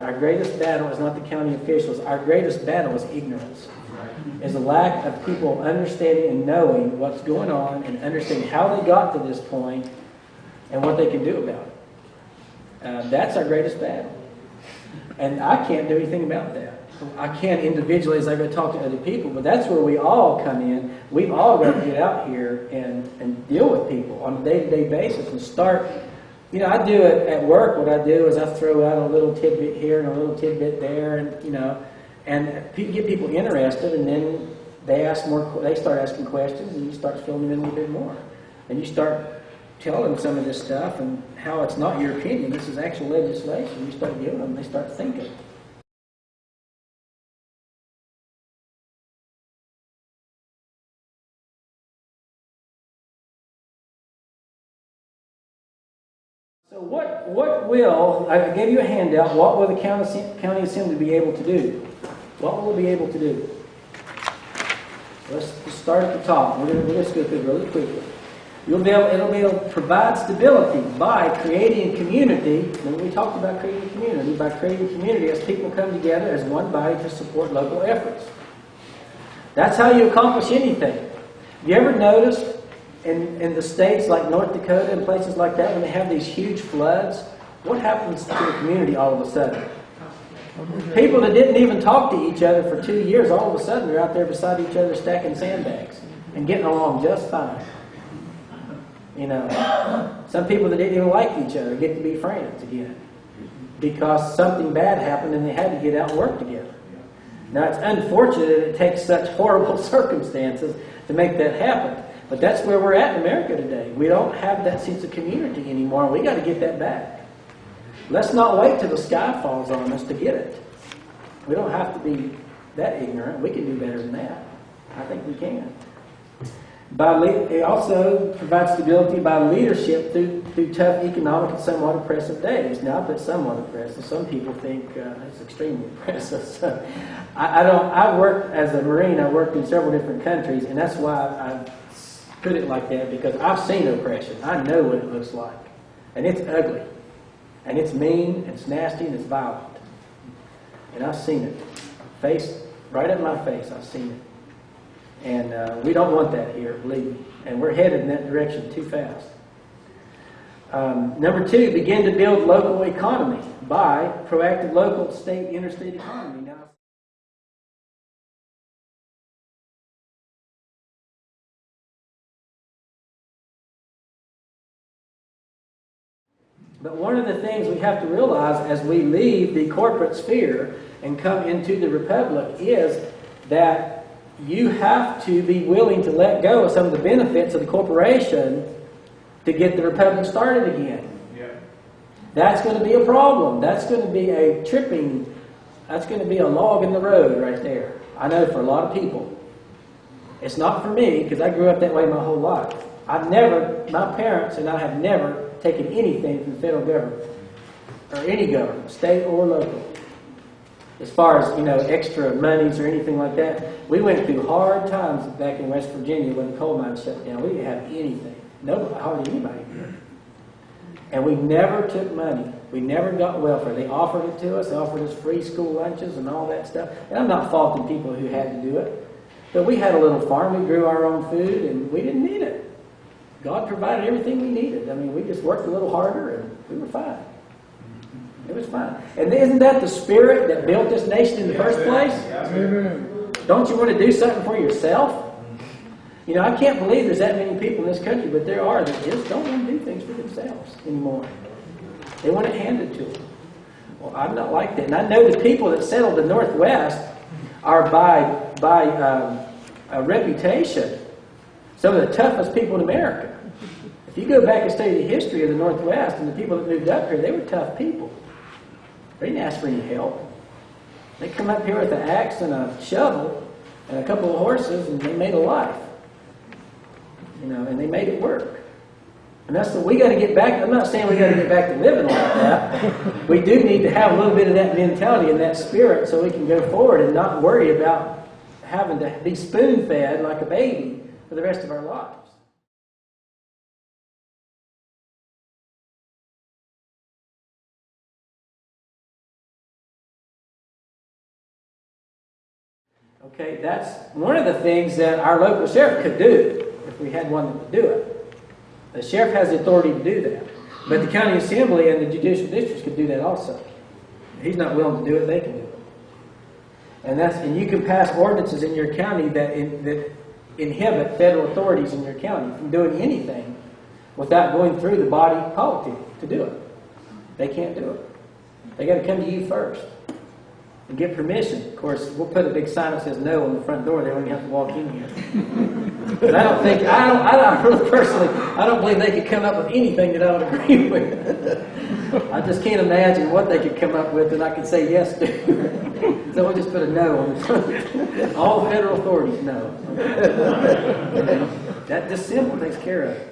Our greatest battle is not the county officials. Our greatest battle is ignorance. Is a lack of people understanding and knowing what's going on and understanding how they got to this point and what they can do about it. That's our greatest battle. And I can't do anything about that. I can't individually as I go talk to other people, but that's where we all come in. We've all got to get out here and deal with people on a day-to-day basis and start. You know, I do it at work. What I do is I throw out a little tidbit here and a little tidbit there, and and get people interested, and then they ask more. They start asking questions, and you start filling them in a little bit more, and you start telling them some of this stuff and how it's not your opinion. This is actual legislation. You start giving them, they start thinking. So what will, I gave you a handout, what will the County Assembly be able to do? What will we be able to do? Let's just start at the top. We'll just go through it really quickly. It'll be able to provide stability by creating a community. Remember we talked about creating a community. By creating a community as people come together as one body to support local efforts. That's how you accomplish anything. Have you ever noticed in the states like North Dakota and places like that, when they have these huge floods, what happens to the community all of a sudden? People that didn't even talk to each other for 2 years, all of a sudden they're out there beside each other stacking sandbags and getting along just fine. You know, some people that didn't even like each other get to be friends again because something bad happened and they had to get out and work together. Now it's unfortunate that it takes such horrible circumstances to make that happen. But that's where we're at in America today. We don't have that sense of community anymore. We got to get that back. Let's not wait till the sky falls on us to get it. We don't have to be that ignorant. We can do better than that. I think we can. It also provides stability by leadership through tough economic and somewhat oppressive days. Now I put somewhat oppressive. Some people think it's extremely oppressive. So I worked as a Marine. I worked in several different countries, and that's why I put it like that, because I've seen oppression. I know what it looks like. And it's ugly. And it's mean, and it's nasty, and it's violent. And I've seen it. Right in my face, I've seen it. And we don't want that here, believe me. And we're headed in that direction too fast. Number 2, begin to build local economy by proactive local, state, interstate economy. Now, but one of the things we have to realize as we leave the corporate sphere and come into the republic is that you have to be willing to let go of some of the benefits of the corporation to get the republic started again. Yeah. That's going to be a problem. That's going to be that's going to be a log in the road right there. I know for a lot of people. It's not for me because I grew up that way my whole life. My parents and I have never taken anything from the federal government or any government, state or local. As far as, extra monies or anything like that. We went through hard times back in West Virginia when the coal mines shut down. We didn't have anything. Hardly anybody did. And we never took money. We never got welfare. They offered it to us. They offered us free school lunches and all that stuff. And I'm not faulting people who had to do it. But we had a little farm. We grew our own food and we didn't need it. God provided everything we needed. I mean, we just worked a little harder and we were fine. It was fine. And isn't that the spirit that built this nation in the first place? Don't you want to do something for yourself? I can't believe there's that many people in this country, but there are that just don't want to do things for themselves anymore. They want it handed to them. Well, I'm not like that. And I know the people that settled the Northwest are by reputation some of the toughest people in America. If you go back and study the history of the Northwest and the people that moved up here, they were tough people. They didn't ask for any help. They come up here with an axe and a shovel and a couple of horses and they made a life. And they made it work. And that's we got to get back. I'm not saying we got to get back to living like that. We do need to have a little bit of that mentality and that spirit so we can go forward and not worry about having to be spoon-fed like a baby for the rest of our lives. Okay, that's one of the things that our local sheriff could do if we had one that would do it. The sheriff has the authority to do that. But the county assembly and the judicial districts could do that also. If he's not willing to do it, they can do it. And you can pass ordinances in your county that inhibit federal authorities in your county from doing anything without going through the body politic to do it. They can't do it. They got to come to you first and get permission. Of course, we'll put a big sign that says no on the front door. They don't even have to walk in here. But I don't personally, I don't believe they could come up with anything that I would agree with. I just can't imagine what they could come up with that I could say yes to. So we'll just put a no on the front. All federal authorities no. That just simple takes care of it.